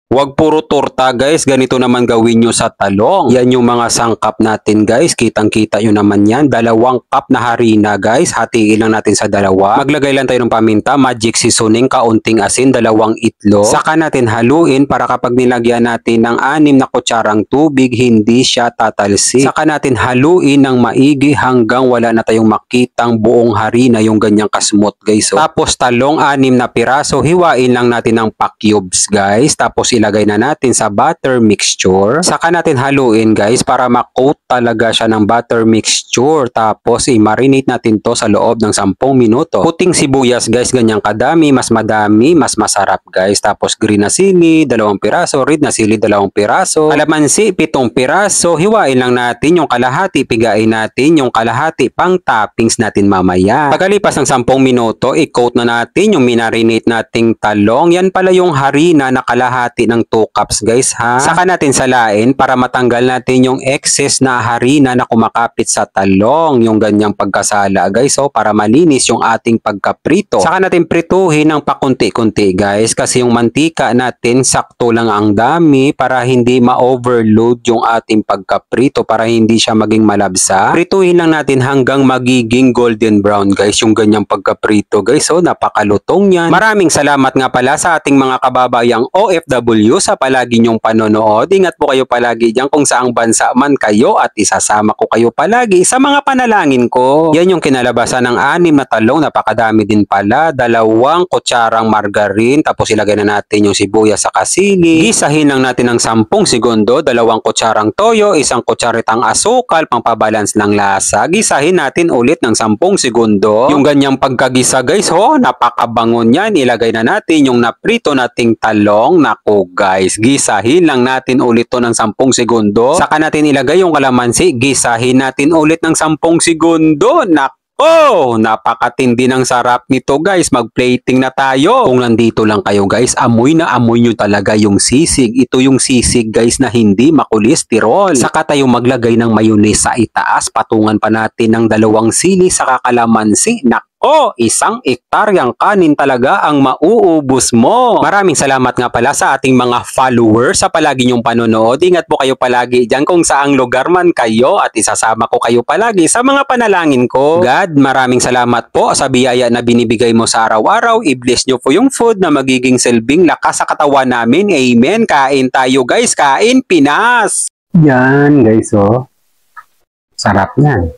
Huwag puro torta guys, ganito naman gawin nyo sa talong. Yan yung mga sangkap natin guys, kitang-kita nyo naman yan. 2 cup na harina guys, hatiin lang natin sa 2. Maglagay lang tayo ng paminta, magic seasoning, kaunting asin, 2 itlog. Saka natin haluin para kapag nilagyan natin ng 6 na kutsarang tubig, hindi siya tatalsik. Saka natin haluin ng maigi hanggang wala na tayong makitang buong harina, yung ganyang kasmooth guys. Tapos talong 6 na piraso, hiwain lang natin ng pa-cubes guys. Tapos ilagay na natin sa butter mixture. Saka natin haluin guys para ma-coat talaga siya ng butter mixture. Tapos i-marinate natin to sa loob ng 10 minuto. Puting sibuyas guys, ganyang kadami, mas madami, mas masarap guys. Tapos green na sili, 2 piraso, red na sili, 2 piraso, kalamansi, 7 piraso. Hiwain lang natin yung kalahati, pigain natin yung kalahati, pang toppings natin mamaya. Pagkalipas ng 10 minuto, i-coat na natin yung minarinate nating talong. Yan pala yung harina na kalahati ng 2 cups guys ha. Saka natin salain para matanggal natin yung excess na harina na kumakapit sa talong, yung ganyang pagkasala guys, so para malinis yung ating pagkaprito. Saka natin prituhin ng pakunti-kunti guys, kasi yung mantika natin sakto lang ang dami para hindi ma-overload yung ating pagkaprito, para hindi siya maging malabsa. Prituhin lang natin hanggang magiging golden brown guys, yung ganyang pagkaprito guys, so napakalutong yan. Maraming salamat nga pala sa ating mga kababayang OFW sa palagi nyong panonood. Ingat po kayo palagi dyan kung saang bansa man kayo at isasama ko kayo palagi sa mga panalangin ko. Yan yung kinalabasan ng 6 na talong, napakadami din pala. 2 kutsarang margarine, tapos ilagay na natin yung sibuyas sa kasili. Gisahin lang natin ng 10 segundo, 2 kutsarang toyo, 1 kutsaritang asukal, pangpabalance ng lasa. Gisahin natin ulit ng 10 segundo. Yung ganyang pagkagisa guys, napakabango niyan. Ilagay na natin yung naprito nating talong. Nako guys, gisahin lang natin ulit to ng 10 segundo. Saka natin ilagay yung kalamansi, gisahin natin ulit ng 10 segundo. Nako, napakatindi ng sarap nito guys. Mag-plating na tayo. Kung nandito lang kayo guys, amoy na amoy nyo talaga yung sisig. Ito yung sisig guys na hindi makolesterol. Saka tayo maglagay ng mayonnaise sa itaas. Patungan pa natin ng 2 sili sa kalamansi. Nako, 1 ektaryang kanin talaga ang mauubos mo. Maraming salamat nga pala sa ating mga followers sa palagi nyong panonood. Ingat po kayo palagi dyan kung saang lugar man kayo at isasama ko kayo palagi sa mga panalangin ko. God, maraming salamat po sa biyaya na binibigay mo sa araw-araw. I-bless nyo po yung food na magiging silbing lakas sa katawan namin. Amen. Kain tayo guys. Kain Pinas. Yan guys, sarap yan.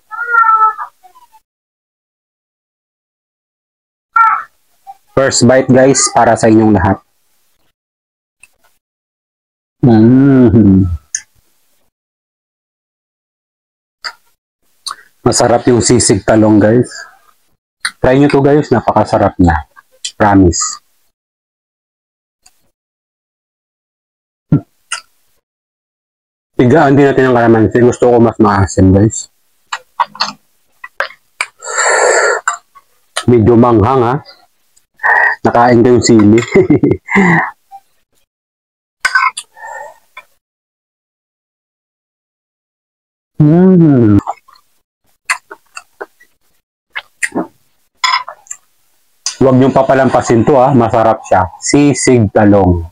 First bite guys, para sa inyong lahat. Masarap yung sisig talong guys. Try nyo to guys, napakasarap niya. Promise. Tigaan din natin ang kalamansi. Gusto ko mas maasim guys. Medyo manghang ha. Nakain ko yung sili. Huwag niyong papalampasin to ha. Masarap siya. Sisig talong.